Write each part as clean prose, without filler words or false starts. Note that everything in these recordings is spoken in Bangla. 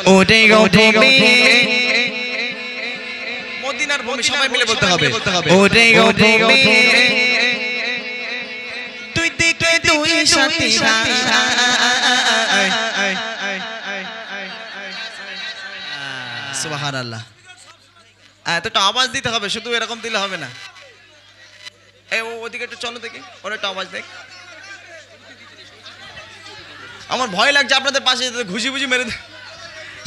ওরে গো ভূমি মদিনার ভূমি সবাই মিলে বলতে হবে ওরে গো ভূমি তুই দিকে দুই সাথী সুবহানাল্লাহ এতটা আওয়াজ দিতে হবে শুধু এরকম দিলে হবে না এই ওদিকে একটু চলো দেখি ওর একটা আওয়াজ দেখ আমার ভয় লাগছে আপনাদের পাশে ঘুষি ঘুষি মেরে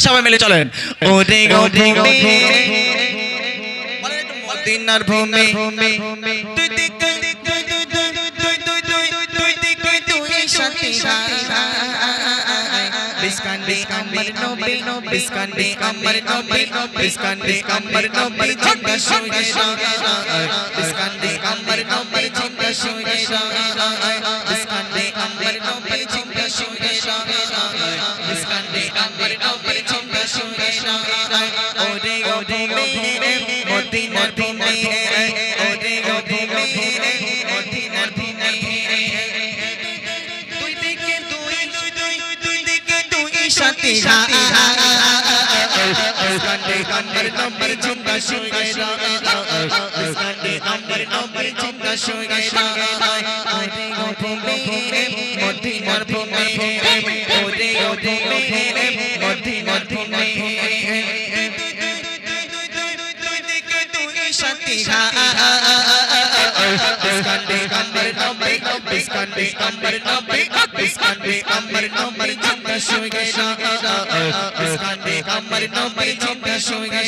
সবাই মিলে চলেন ওরে গো ভূমি মদিনার ভূমি তুই দিকে তুই সাথী বিস্কান্ডে আমার নবী বিস্কান্ডে আমার নবী বিস্কান্ডে আমার নবী জিন্দা শুয়ে বিস্কান্ডে আমার নবী জিন্দা শুয়ে বিস্কান্ডে আমার নবী জিন্দা শুয়ে বিস্কান্ডে আমার নবী জিন্দা শুয়ে ওরে ও ভূমি মদিনার ভূমি ওরে ও ভূমি মদিনার ভূমি তুই দিকে তুই সাথী বিস্কান্ডে আমার নবী জিন্দা শুয়ে বিস্কান্ডে আমার নবী জিন্দা শুয়ে ওরে ও ভূমি মদিনার ভূমি ওরে ও ভূমি মদিনার ভূমি বিস্কান্ডে আমার নবী বিস্কান্ডে আমার নবী বিস্কান্ডে আমার নবী জিন্দা শুয়ে বিস্কান্ডে আমার নবী জিন্দা শুয়ে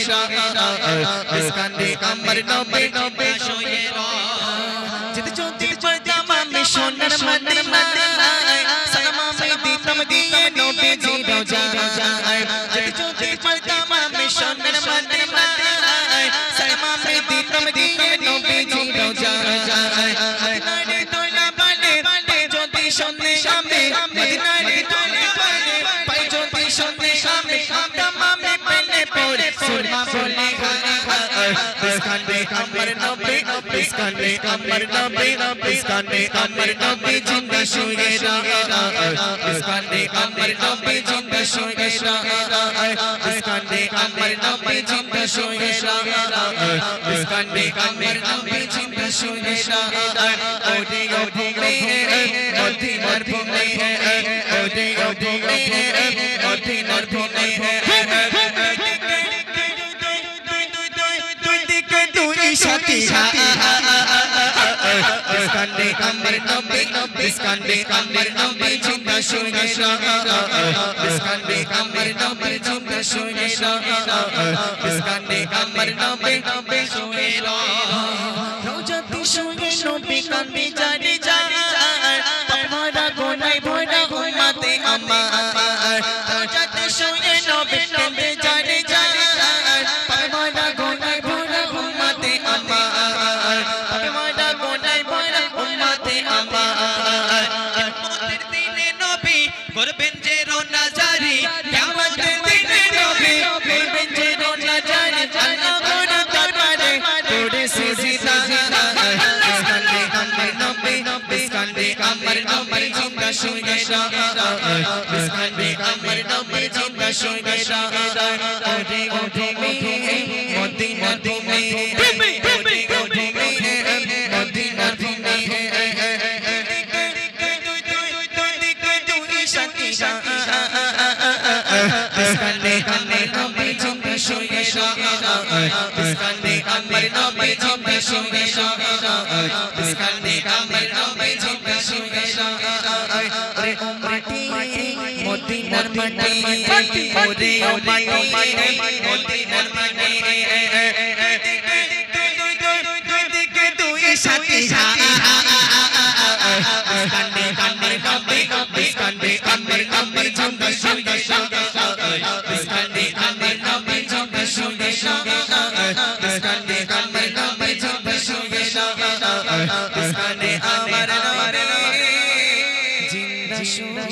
বিস্কান্ডে আমার নবী শুয়ে যেতে চলতে পড়তাম আমি সোনার মদিনায় সালাম আমি দিতাম দিয়ে নবীজি রোজায় যেতে চলতে পড়তাম আমি সোনার মদিনায় সালাম আমি দিতাম দিয়ে নবীজি রোজায় মদিনারে তোলা বলে যদি সন্ধ্যে সামনে মদিনারে তোলা বলে পাই যদি সন্ধ্যে সামনে তামামে পেলে পড়ে সুরমা বলে বিস্কান্ডে আমার নবী বিস্কান্ডে আমার নবী বিস্কান্ডে আমার নবী জিন্দা শুয়ে বিস্কান্ডে আমার নবী জিন্দা শুয়ে বিস্কান্ডে আমার নবী জিন্দা শুয়ে বিস্কান্ডে আমার নবী জিন্দা শুয়ে ওরে ও ভূমি মদিনার ভূমি ওরে ও ভূমি মদিনার ভূমি সাথী বিস্কান্ডে আমার নবী বিস্কান্ডে আমার নবী জিন্দা শুয়ে বিস্কান্ডে আমার নবী জিন্দা শুয়ে বিস্কান্ডে আমার নবী শুয়ে রোজাতে শুয়ে নবী কান্দে জানি যায় পাপড়া গোনায় ভরা উম্মতে আমার রোজাতে শুয়ে নবী কান্দে জানি যায় পাপড়া গোনায় ভরা উম্মতে আমার পাপড়া গোনায় ভরা উম্মতে আমার কিয়ামতের দিনে নবী করবেন যে রোনা জারি কিয়ামতের দিনে নবী করবেন যে রোনা জারি আল্লাহ গোনা দরবারে পড়ে সিজদা বিস্কান্ডে আমার নবী বিস্কান্ডে আমার নবী জিন্দা শুয়ে বিস্কান্ডে আমার নবী জিন্দা শুয়ে ওরে ও ভূমি মদিনার ভূমি ওরে ও ভূমি মদিনার ভূমি বিস্কান্ডে আমার নবী জিন্দা শুয়ে বিস্কান্ডে আমার নবী জিন্দা শুয়ে বিস্কান্ডে আমার নবী জিন্দা শুয়ে ওরে ও মাটি মদিনার মাটি ওরে ও মাটি মদিনার মাটি দুই সাথী বিস্কান্ডে আমার নবী বিস্কান্ডে আমার নবী জিন্দা শুয়ে বিস্কান্ডে আমার নবী জিন্দা শুয়ে বিস্কান্ডে আমার নবী জিন্দা শুয়ে বিস্কান্ডে আমার নবী জিন্দা শুয়ে